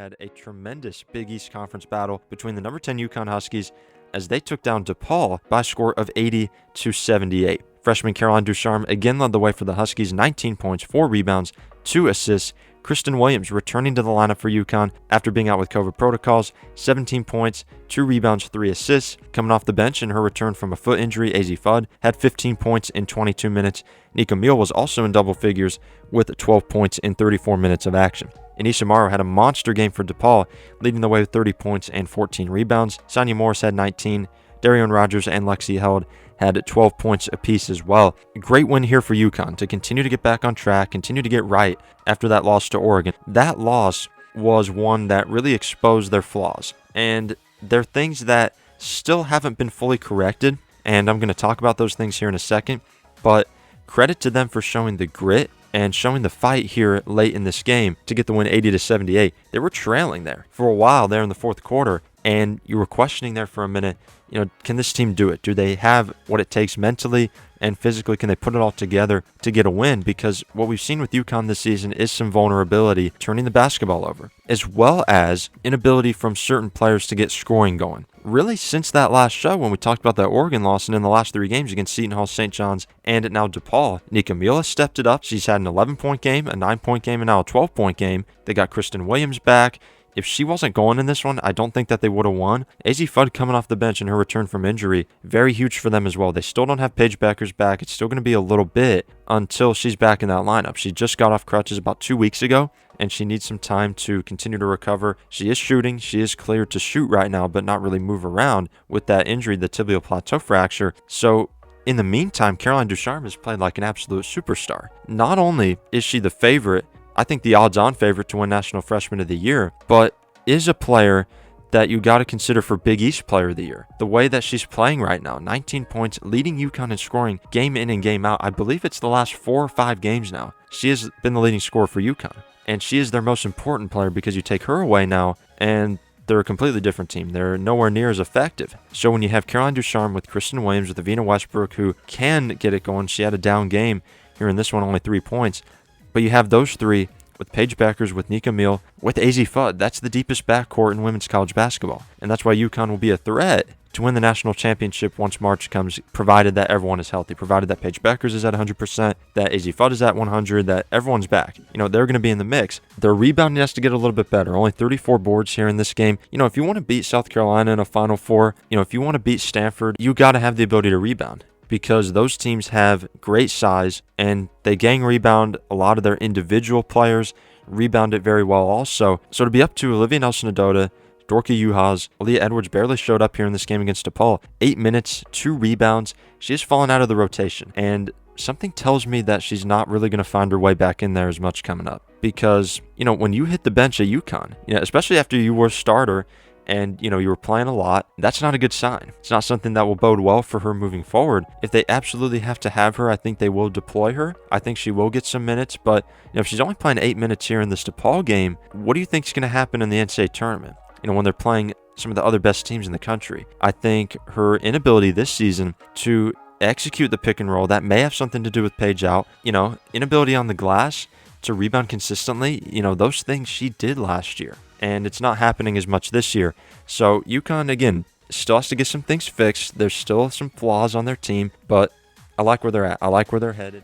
had a tremendous Big East Conference battle between the number 10 UConn Huskies as they took down DePaul by a score of 80-78. Freshman Caroline Ducharme again led the way for the Huskies, 19 points, 4 rebounds, 2 assists. Kristen Williams returning to the lineup for UConn after being out with COVID protocols, 17 points, 2 rebounds, 3 assists. Coming off the bench in her return from a foot injury, Azzi Fudd had 15 points in 22 minutes. Nika Meal was also in double figures with 12 points in 34 minutes of action. Anisha Morrow had a monster game for DePaul, leading the way with 30 points and 14 rebounds. Sonia Morris had 19. Darian Rogers and Lexi Held had 12 points apiece as well. A great win here for UConn to continue to get back on track, continue to get right after that loss to Oregon. That loss was one that really exposed their flaws, and they're things that still haven't been fully corrected, and I'm going to talk about those things here in a second, but credit to them for showing the grit and showing the fight here late in this game to get the win 80-78. They were trailing there for a while there in the fourth quarter, and you were questioning there for a minute, can this team do it? Do they have what it takes mentally and physically? Can they put it all together to get a win? Because what we've seen with UConn this season is some vulnerability turning the basketball over, as well as inability from certain players to get scoring going. Really, since that last show when we talked about that Oregon loss and in the last 3 games against Seton Hall, St. John's, and now DePaul, Nika Meal has stepped it up. She's had an 11-point game, a 9-point game, and now a 12-point game. They got Kristen Williams back. If she wasn't going in this one, I don't think that they would have won. Azzi Fudd coming off the bench in her return from injury, very huge for them as well. They still don't have Paige bueckers back. It's still going to be a little bit until she's back in that lineup. She just got off crutches about 2 weeks ago, and she needs some time to continue to recover. She is shooting. She is cleared to shoot right now, but not really move around with that injury, the tibial plateau fracture. So in the meantime, Caroline Ducharme has played like an absolute superstar. Not only is she the favorite, I think the odds-on favorite to win National Freshman of the Year, but is a player that you got to consider for Big East Player of the Year. The way that she's playing right now, 19 points, leading UConn in scoring game in and game out. I believe it's the last 4 or 5 games now. She has been the leading scorer for UConn, and she is their most important player because you take her away now, and they're a completely different team. They're nowhere near as effective. So when you have Caroline Ducharme with Kristen Williams, with Avina Westbrook, who can get it going, she had a down game here in this one, only 3 points. But you have those 3 with Paige bueckers, with Nika Meal, with Azzi Fudd. That's the deepest backcourt in women's college basketball. And that's why UConn will be a threat to win the national championship once March comes, provided that everyone is healthy, provided that Paige bueckers is at 100%, that Azzi Fudd is at 100, that everyone's back. They're going to be in the mix. Their rebounding has to get a little bit better. Only 34 boards here in this game. If you want to beat South Carolina in a Final Four, if you want to beat Stanford, you got to have the ability to rebound, because those teams have great size and they gang rebound. A lot of their individual players rebound it very well also. So to be up to Olivia Nelson-Ododa, Dorka Juhas, Aaliyah Edwards barely showed up here in this game against DePaul. 8 minutes, 2 rebounds. She has fallen out of the rotation, and something tells me that she's not really going to find her way back in there as much coming up. Because, when you hit the bench at UConn, especially after you were a starter, and you were playing a lot, that's not a good sign. It's not something that will bode well for her moving forward. If they absolutely have to have her, I think they will deploy her. I think she will get some minutes, but if she's only playing 8 minutes here in this DePaul game, what do you think is going to happen in the NCAA tournament? When they're playing some of the other best teams in the country. I think her inability this season to execute the pick and roll, that may have something to do with Paige out. Inability on the glass to rebound consistently, those things she did last year. And it's not happening as much this year. So UConn, again, still has to get some things fixed. There's still some flaws on their team, but I like where they're at. I like where they're headed.